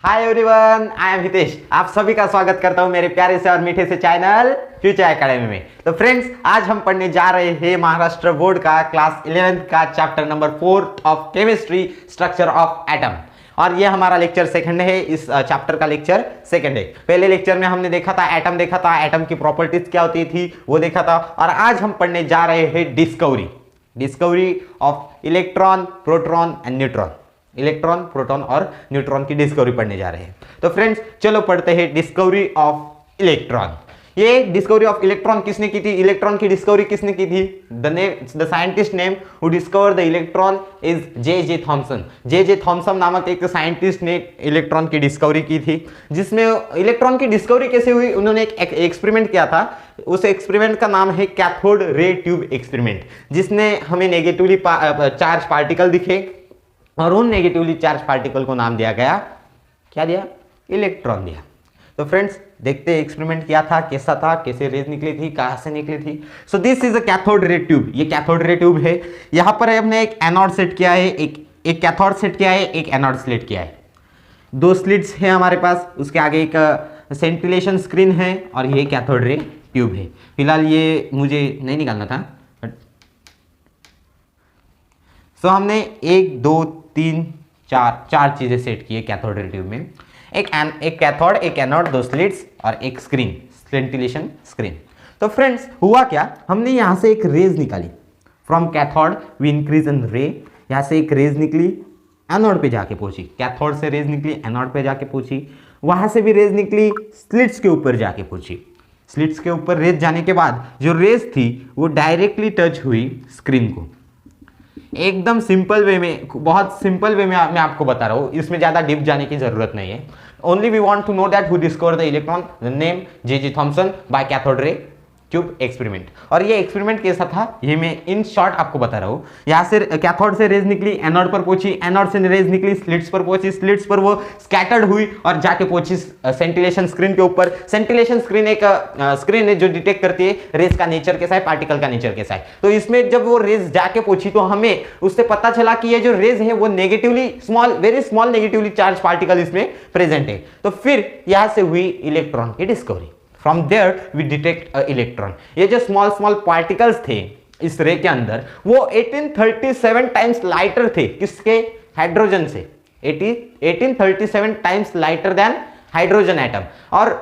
Hi everyone, I am Hitesh. आप सभी का स्वागत करता हूं मेरे प्यारे से और मीठे से चैनल फ्यूचर एकेडमी में। तो फ्रेंड्स, आज हम पढ़ने जा रहे हैं महाराष्ट्र बोर्ड का क्लास 11th का chapter number 4 of chemistry, structure of atom. और ये हमारा लेक्चर सेकंड है, इस चैप्टर का लेक्चर सेकंड है। पहले लेक्चर में हमने देखा था एटम की प्रॉपर्टीज क्या होती थी वो देखा था। और आज हम पढ़ने जा रहे हैं discovery of electron, proton and neutron. Electron, proton और न्यूट्रॉन की डिस्कवरी पढ़ने जा रहे हैं। तो फ्रेंड्स, चलो पढ़ते हैं डिस्कवरी ऑफ इलेक्ट्रॉन। ये डिस्कवरी ऑफ इलेक्ट्रॉन किसने की थी? इलेक्ट्रॉन की डिस्कवरी किसने की थी? The scientist name who discover the electron is J Thomson. J Thomson नामक एक साइंटिस्ट ने इलेक्ट्रॉन की डिस्कवरी की थी। जिसमें इलेक्ट्रॉन की डिस्कवरी कैसे हुई? उन्होंने एक एक्सपेरिमेंट किया था। उस एक्सपेरिमेंट का नाम है कैथोड रे ट्यूब एक्सपेरिमेंट, जिसने हमें नेगेटिवली चार्ज पार्टिकल दिखे और उन नेगेटिवली चार्ज पार्टिकल को नाम दिया गया, क्या दिया? इलेक्ट्रॉन दिया। तो फ्रेंड्स, देखते हैं एक्सपेरिमेंट क्या था, कैसा था, कैसे रेज निकली थी, कहां से निकली थी। So this is a cathode ray tube. ये कैथोड रे ट्यूब है। यहां पर हमने एक एनोड सेट किया है, एक कैथोड सेट किया है, एक एनोड सेट किया है। दो स्लिट्स है हमारे पास। उसके आगे एक सेंटिलेशन स्क्रीन है और ये कैथोड रे ट्यूब है। फिलहाल ये मुझे नहीं निकालना था। सो हमने 1 2 3 4 चीजें सेट की है कैथोड रे ट्यूब में। एक कैथोड, एक एनोड, दो स्लिट्स और एक स्क्रीन, सेंटिलेशन स्क्रीन। तो फ्रेंड्स, हुआ क्या? हमने यहां से एक रेज निकाली। From cathode we increase in ray. यहां से एक रेज निकली, एनोड पे जाके पहुंची। कैथोड से रेज निकली, एनोड पे जाके पहुंची। वहां से भी रेज निकली, स्लिट्स के ऊपर जाके पहुंची। स्लिट्स के ऊपर रेज जाने के बाद जो रेज थी वो डायरेक्टली टच हुई स्क्रीन को। एकदम सिंपल वे में, बहुत सिंपल वे में मैं आपको बता रहा हूं, इसमें ज्यादा डीप जाने की जरूरत नहीं है। Only we want to know that who discover the electron, the name J Thomson by cathode ray tube experiment. और ये एक्सपेरिमेंट कैसा था ये मैं इन शॉर्ट आपको बता रहा हूं। यहां से कैथोड से रेज निकली, एनोड पर पहुंची, एनोड से रेज निकली, स्लिट्स पर पहुंची, स्लिट्स पर वो स्कैटर्ड हुई और जाके पहुंची सेंटिलेशन स्क्रीन के ऊपर। सेंटिलेशन स्क्रीन एक स्क्रीन है जो डिटेक्ट करती है रेज का नेचर कैसा है, पार्टिकल का नेचर कैसा है। तो इसमें जब वो रेज जाके पहुंची तो हमें उससे पता चला कि ये जो रेज है वो negatively very small negatively charge particle इसमें प्रेजेंट है। तो फिर यहां से हुई इलेक्ट्रॉन की discovery. From there we detect a electron। ये जो स्मॉल पार्टिकल्स थे इस रे के अंदर वो 1837 टाइम्स लाइटर थे। किसके? हाइड्रोजन से। 1837 times lighter than hydrogen atom. और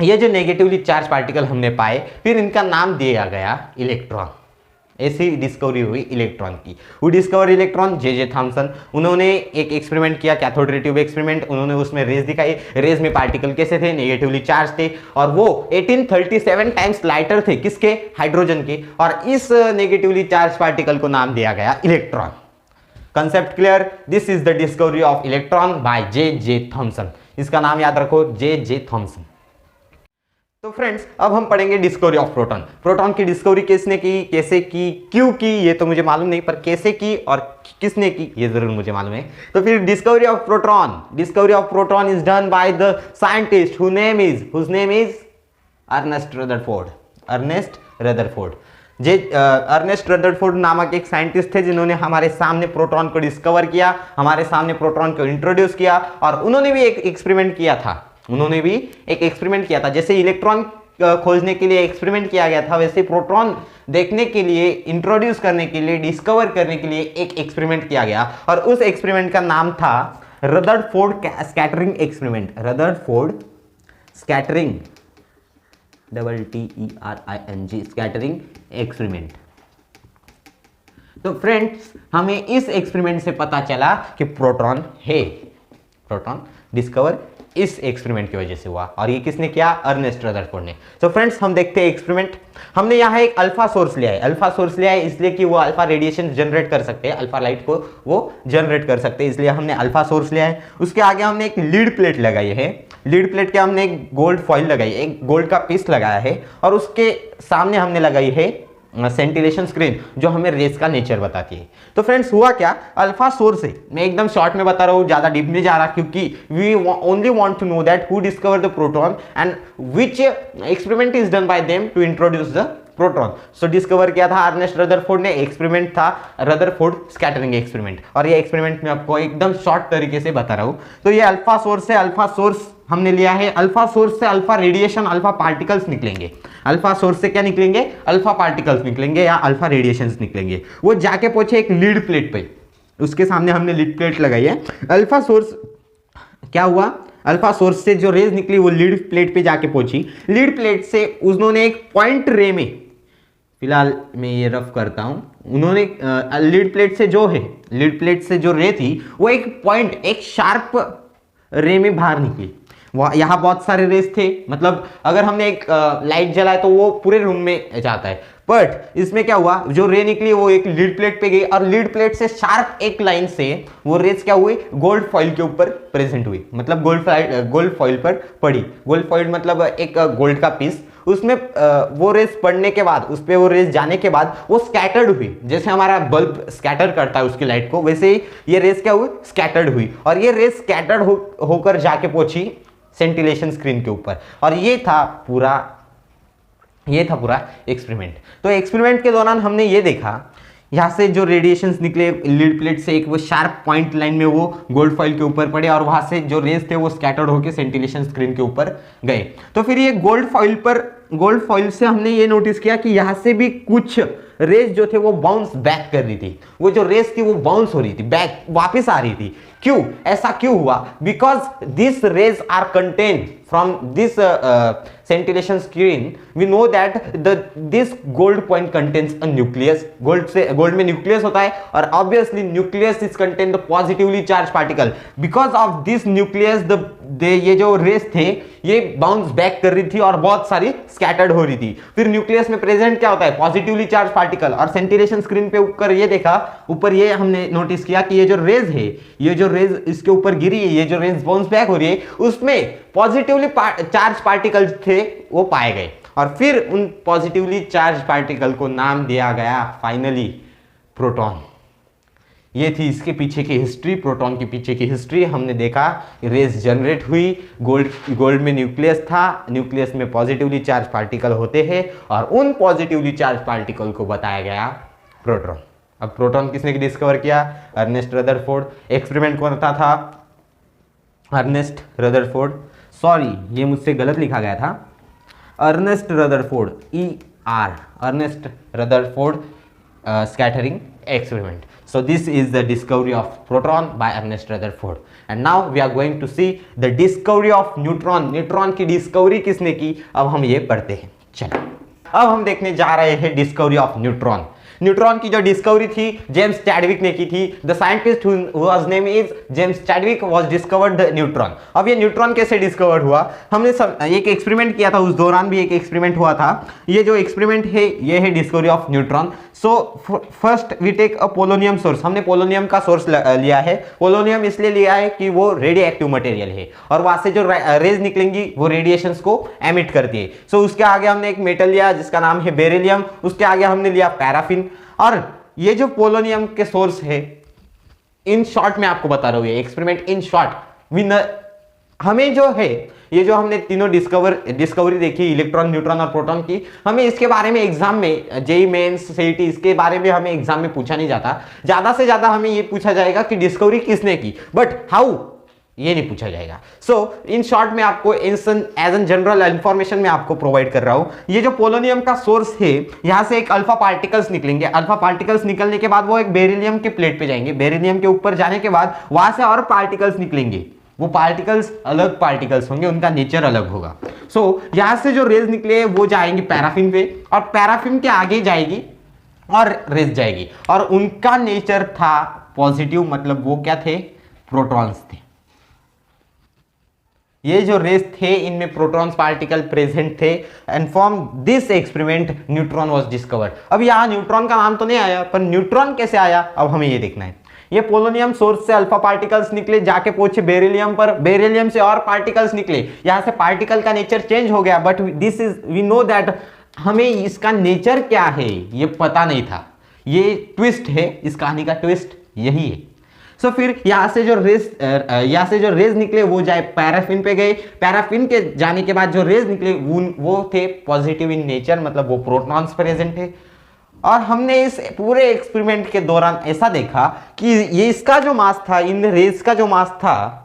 ये जो नेगेटिवली चार्ज पार्टिकल हमने पाए, फिर इनका नाम दिया गया इलेक्ट्रॉन। ऐसी डिस्कवरी हुई इलेक्ट्रॉन की। वो डिस्कवर इलेक्ट्रॉन जे थॉमसन। उन्होंने एक एक्सपेरिमेंट किया, कैथोड रे ट्यूब एक्सपेरिमेंट। उन्होंने उसमें रेज दिखाई। रेज में पार्टिकल कैसे थे? नेगेटिवली चार्ज थे और वो 1837 टाइम्स लाइटर थे। किसके? हाइड्रोजन के। और इस नेगेटिवली चार्ज पार्टिकल को नाम दिया गया electron. Concept clear? This is the discovery of electron by J Thomson. इसका नाम याद रखो, जे थॉमसन। तो फ्रेंड्स, अब हम पढ़ेंगे डिस्कवरी ऑफ प्रोटॉन। प्रोटॉन की डिस्कवरी किसने की, कैसे की, क्यों की, ये तो मुझे मालूम नहीं, पर कैसे की और किसने की ये जरूर मुझे मालूम है। तो फिर discovery of proton is done by the scientist whose name is Ernest Rutherford. Ernest Rutherford नामक एक साइंटिस्ट थे जिन्होंने हमारे सामने प्रोटॉन को डिस्कवर किया, हमारे सामने प्रोटॉन को इंट्रोड्यूस किया। और उन्होंने भी एक एक्सपेरिमेंट किया था। जैसे इलेक्ट्रॉन खोजने के लिए एक्सपेरिमेंट किया गया था, वैसे प्रोटॉन देखने के लिए, इंट्रोड्यूस करने के लिए, डिस्कवर करने के लिए एक एक्सपेरिमेंट किया गया। और उस एक्सपेरिमेंट का नाम था Rutherford scattering experiment. Rutherford scattering, TERING, scattering experiment. तो फ्रेंड्स, हमें इस एक्सपेरिमेंट से पता चला कि प्रोटॉन डिस्कवर इस एक्सपेरिमेंट की वजह से हुआ। और ये किसने किया? अर्नेस्ट रदरफोर्ड ने। तो फ्रेंड्स, हम देखते हैं एक्सपेरिमेंट। हमने यहाँ एक अल्फा सोर्स लिया है। इसलिए कि वो अल्फा रेडिएशन जनरेट कर सकते हैं, अल्फा लाइट को वो जनरेट कर सकते हैं, इसलिए हमने अल्फा सोर्स लिया है। उसके आगे हमने एक लीड प्लेट लगाई है। लीड प्लेट के हमने एक गोल्ड फॉइल लगाई है, एक गोल्ड का पीस लगाया है। और उसके सामने हमने लगाई है सेंटिलेशन स्क्रीन, जो हमें रेस का नेचर बताती है। तो फ्रेंड्स, हुआ क्या? अल्फा सोर्स है, मैं एकदम शॉर्ट में बता रहा हूं, ज्यादा डीप नहीं जा रहा, क्योंकि we only want to know that who discover the proton and which experiment is done by them to introduce the proton. So discover किया था अर्नेस्ट रदरफोर्ड ने, एक्सपेरिमेंट था रदरफोर्ड स्कैटरिंग एक्सपेरिमेंट, और ये एक्सपेरिमेंट मैं आपको एकदम शॉर्ट तरीके से बता रहा हूं। तो ये अल्फा सोर्स है, अल्फा सोर्स हमने लिया है, अल्फा सोर्स से अल्फा रेडिएशन, अल्फा पार्टिकल्स निकलेंगे। अल्फा सोर्स से क्या निकलेंगे? अल्फा पार्टिकल्स निकलेंगे या अल्फा रेडिएशंस निकलेंगे। वो जाके पहुंचे एक लीड प्लेट पे, उसके सामने हमने लीड प्लेट लगाई है। अल्फा सोर्स क्या हुआ? अल्फा सोर्स से जो रेज निकली वो लीड प्लेट पे जाके पहुंची। लीड प्लेट से उन्होंने एक पॉइंट रे में, फिलहाल मैं ये रफ करता हूं, उन्होंने लीड प्लेट से जो है, लीड प्लेट से जो रे थी वो एक पॉइंट, एक शार्प रे में बाहर निकली। यहाँ बहुत सारे रेस थे, मतलब अगर हमने एक लाइट जलाए तो वो पूरे रूम में जाता है, बट इसमें क्या हुआ, जो रे निकली वो एक लीड प्लेट पे गई और लीड प्लेट से शार्प एक लाइन से वो रेस क्या हुई? गोल्ड फॉइल के ऊपर प्रेजेंट हुई, मतलब गोल्ड फॉइल पर पड़ी। गोल्ड फॉइल मतलब एक गोल्ड का पीस, उसमें वो रेस पड़ने के बाद, उस पर वो रेस जाने के बाद वो स्कैटर्ड हुई। जैसे हमारा बल्ब स्कैटर करता है उसकी लाइट को, वैसे ही ये रेस क्या हुई? स्कैटर्ड हुई, और ये रेस स्कैटर्ड होकर जाके पहुंची सेंटिलेशन स्क्रीन के ऊपर। और ये था पूरा एक्सपेरिमेंट। तो एक्सपेरिमेंट के दौरान हमने ये देखा, यहाँ से जो रेडिएशंस निकले लीड प्लेट से, एक वो शार्प पॉइंट लाइन में वो गोल्ड फॉइल के ऊपर पड़े, और वहां से जो रेज थे वो स्कैटर्ड होकर सेंटिलेशन स्क्रीन के ऊपर गए। तो फिर ये गोल्ड फॉइल से हमने ये नोटिस किया कि यहाँ से भी कुछ रेज जो थे वो बाउंस बैक कर रही थी। वो जो रेज थी वो बाउंस हो रही थी, बैक वापस आ रही थी। क्यों? ऐसा क्यों हुआ? Because this rays are contained from this scintillation screen. We know that this gold point contains a nucleus. Gold में न्यूक्लियस होता है, और obviously nucleus is contain the positively charge particle. Because of this nucleus ये जो race थे ये bounce back कर रही थी और बहुत सारी स्कैटर्ड हो रही थी। फिर न्यूक्लियस में प्रेजेंट क्या होता है? Positively charge particle. और सेंटिलेशन स्क्रीन पे ऊपर ये देखा, ऊपर ये हमने नोटिस किया कि ये जो रेज है, ये जो रेज इसके ऊपर गिरी है, ये जो रेज बाउंस बैक हो रही है, उसमें पॉजिटिवली चार्ज पार्टिकल्स थे वो पाए गए। और फिर उन पॉजिटिवली चार्ज पार्टिकल को नाम दिया गया फाइनली प्रोटॉन। ये थी इसके पीछे की हिस्ट्री, प्रोटॉन के पीछे की हिस्ट्री। हमने देखा रेस जनरेट हुई, गोल्ड में न्यूक्लियस था, न्यूक्लियस में पॉजिटिवली चार्ज पार्टिकल होते हैं, और उन पॉजिटिवली चार्ज पार्टिकल को बताया गया प्रोटॉन। अब प्रोटॉन किसने डिस्कवर किया? Ernest Rutherford. एक्सपेरिमेंट कौन था? Ernest Rutherford. सॉरी, ये मुझसे गलत लिखा गया था, Ernest Rutherford, Ernest Rutherford scattering experiment. So this is the discovery of proton by Ernest Rutherford. And now we are going to see the discovery of neutron. Neutron की discovery किसने की? अब हम ये पढ़ते हैं। चलो, अब हम देखने जा रहे हैं डिस्कवरी ऑफ न्यूट्रॉन। न्यूट्रॉन की जो डिस्कवरी थी जेम्स चैडविक ने की थी। The scientist whose name is James Chadwick was discovered the neutron. अब ये न्यूट्रॉन कैसे डिस्कवर्ड हुआ? हमने एक एक्सपेरिमेंट किया था, उस दौरान भी एक एक्सपेरिमेंट हुआ था। ये जो एक्सपेरिमेंट है ये है discovery of neutron. So first we take a polonium source. हमने पोलोनियम का सोर्स लिया है। पोलोनियम इसलिए लिया है कि वो रेडियो एक्टिव मटेरियल है और वहां से जो रेज निकलेंगी वो रेडिएशंस को एमिट करती है। सो उसके आगे हमने एक मेटल लिया जिसका नाम है बेरिलियम। उसके आगे हमने लिया पैराफिन। और ये जो पोलोनियम के सोर्स है, इन शॉर्ट मैं आपको बता रहा हूं, ये एक्सपेरिमेंट इन शॉर्ट हमें जो है, ये जो हमने तीनों डिस्कवरी देखी, इलेक्ट्रॉन, न्यूट्रॉन और प्रोटॉन की, हमें इसके बारे में एग्जाम में, जेईई मेंस, सीईटी, इसके बारे में हमें एग्जाम में पूछा नहीं जाता। ज्यादा से ज्यादा हमें ये पूछा जाएगा कि डिस्कवरी किसने की, बट हाउ, ये नहीं पूछा जाएगा। सो इन शॉर्ट में आपको एज एन जनरल इंफॉर्मेशन में आपको प्रोवाइड कर रहा हूं। ये जो पोलोनियम का सोर्स है, यहां से एक अल्फा पार्टिकल्स निकलेंगे। अल्फा पार्टिकल्स निकलने के बाद वो एक बेरिलियम के प्लेट पे जाएंगे। बेरिलियम के ऊपर जाने के बाद वहां से और पार्टिकल्स निकलेंगे। वो पार्टिकल्स अलग पार्टिकल्स होंगे, उनका नेचर अलग होगा। सो यहां से जो रेज निकले वो जाएंगी पैराफिन पे, और पैराफिन के आगे जाएगी और रेज जाएगी, और उनका नेचर था पॉजिटिव, मतलब वो क्या थे? प्रोटॉन्स थे। ये जो रेस थे इनमें प्रोटॉन्स पार्टिकल प्रेजेंट थे, and from this experiment neutron was discovered. अब यहाँ न्यूट्रॉन का नाम तो नहीं आया, पर न्यूट्रॉन कैसे आया अब हमें ये देखना है। ये पोलोनियम सोर्स से अल्फा पार्टिकल्स निकले, जाके पहुंचे बेरिलियम पर, बेरिलियम से और पार्टिकल्स निकले। यहां से पार्टिकल का नेचर चेंज हो गया, but this is we know that हमें इसका नेचर क्या है ये पता नहीं था। ये ट्विस्ट है, इस कहानी का ट्विस्ट यही है। सो फिर यहाँ से जो रेज निकले वो जाए पैराफिन पे गए, पैराफिन के जाने के बाद जो रेज निकले वो थे पॉजिटिव इन नेचर, मतलब वो प्रोटॉन्स प्रेजेंट थे। और हमने इस पूरे एक्सपेरिमेंट के दौरान ऐसा देखा कि ये इसका जो मास था, इन रेज का जो मास था,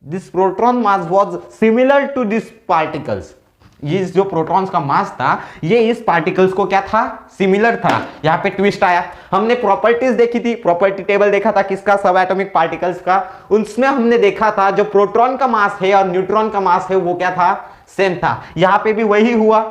this proton mass was similar to this particles. ये जो प्रोटॉन्स का मास था ये इस पार्टिकल्स को क्या था, सिमिलर था। यहां पे ट्विस्ट आया, हमने प्रॉपर्टीज देखी थी, प्रॉपर्टी टेबल देखा था किसका, सब एटॉमिक पार्टिकल्स का। उसमें हमने देखा था जो प्रोटॉन का मास है और न्यूट्रॉन का मास है वो क्या था, सेम था। यहां पे भी वही हुआ,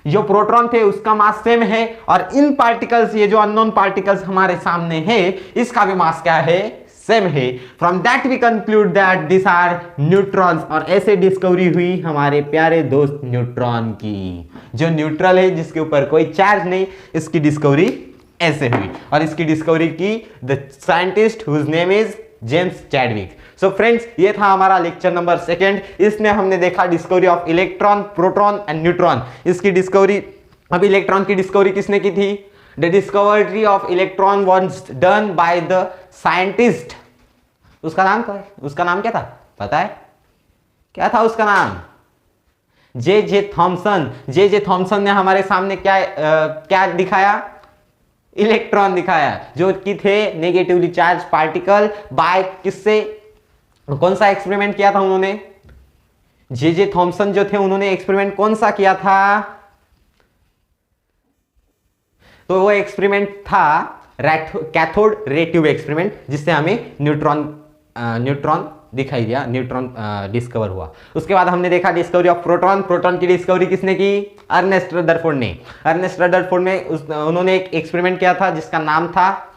जो प्रोटॉन थे उसका मास सेम है और इन पार्टिकल्स, ये जो अननोन पार्टिकल्स हमारे सामने है, इसका भी मास क्या है, सेम है। From that we conclude that this are neutrons. और ऐसे डिस्कवरी हुई हमारे प्यारे दोस्त न्यूट्रॉन की, जो न्यूट्रल है, जिसके ऊपर कोई चार्ज नहीं, इसकी डिस्कवरी ऐसे हुई। और इसकी डिस्कवरी की the scientist whose name is James Chadwick. So friends, ये था हमारा लेक्चर नंबर 2। इसमें हमने देखा discovery of electron, proton and neutron. इसकी डिस्कवरी, अब इलेक्ट्रॉन की डिस्कवरी किसने की थी? The discovery of electron was done by the scientist. उसका नाम क्या है? उसका नाम क्या था पता है? क्या था उसका नाम? J Thomson. जे थॉमसन ने हमारे सामने क्या दिखाया? इलेक्ट्रॉन दिखाया, जो कि थे नेगेटिवली चार्ज पार्टिकल। बाय किससे, कौन सा एक्सपेरिमेंट किया था उन्होंने? जे थॉमसन जो थे उन्होंने एक्सपेरिमेंट कौन सा किया था? तो वो एक्सपेरिमेंट था कैथोड रे ट्यूब एक्सपेरिमेंट, जिससे हमें न्यूट्रॉन दिखाई दिया, न्यूट्रॉन डिस्कवर हुआ। उसके बाद हमने देखा डिस्कवरी ऑफ प्रोटॉन। प्रोटॉन की डिस्कवरी किसने की? अर्नेस्ट रदरफोर्ड ने। अर्नेस्ट रदरफोर्ड में उन्होंने एक एक्सपेरिमेंट किया था जिसका नाम था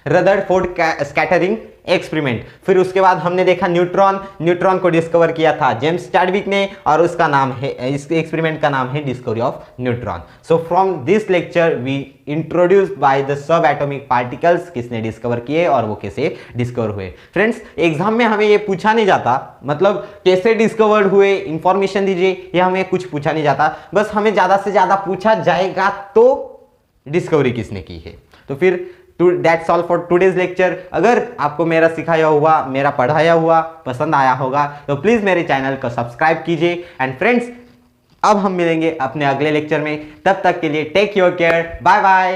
रदरफोर्ड स्कैटरिंग एक्सपेरिमेंट। फिर उसके बाद हमने देखा न्यूट्रॉन को डिस्कवर किया था जेम्स चैडविक ने, और उसका नाम है, इस एक्सपेरिमेंट का नाम है discovery of neutron. So from this lecture we introduced by the subatomic particles, किसने डिस्कवर किए और वो कैसे डिस्कवर हुए। फ्रेंड्स, एग्जाम में हमें ये पूछा नहीं जाता, मतलब कैसे डिस्कवर हुए, इंफॉर्मेशन दीजिए, ये हमें कुछ पूछा नहीं जाता। बस हमें ज्यादा से ज्यादा पूछा जाएगा तो डिस्कवरी किसने की है। तो फिर that's all for today's lecture. अगर आपको मेरा सिखाया हुआ, मेरा पढ़ाया हुआ पसंद आया होगा तो प्लीज मेरे चैनल को सब्सक्राइब कीजिए। एंड फ्रेंड्स, अब हम मिलेंगे अपने अगले लेक्चर में, तब तक के लिए take your care, bye bye.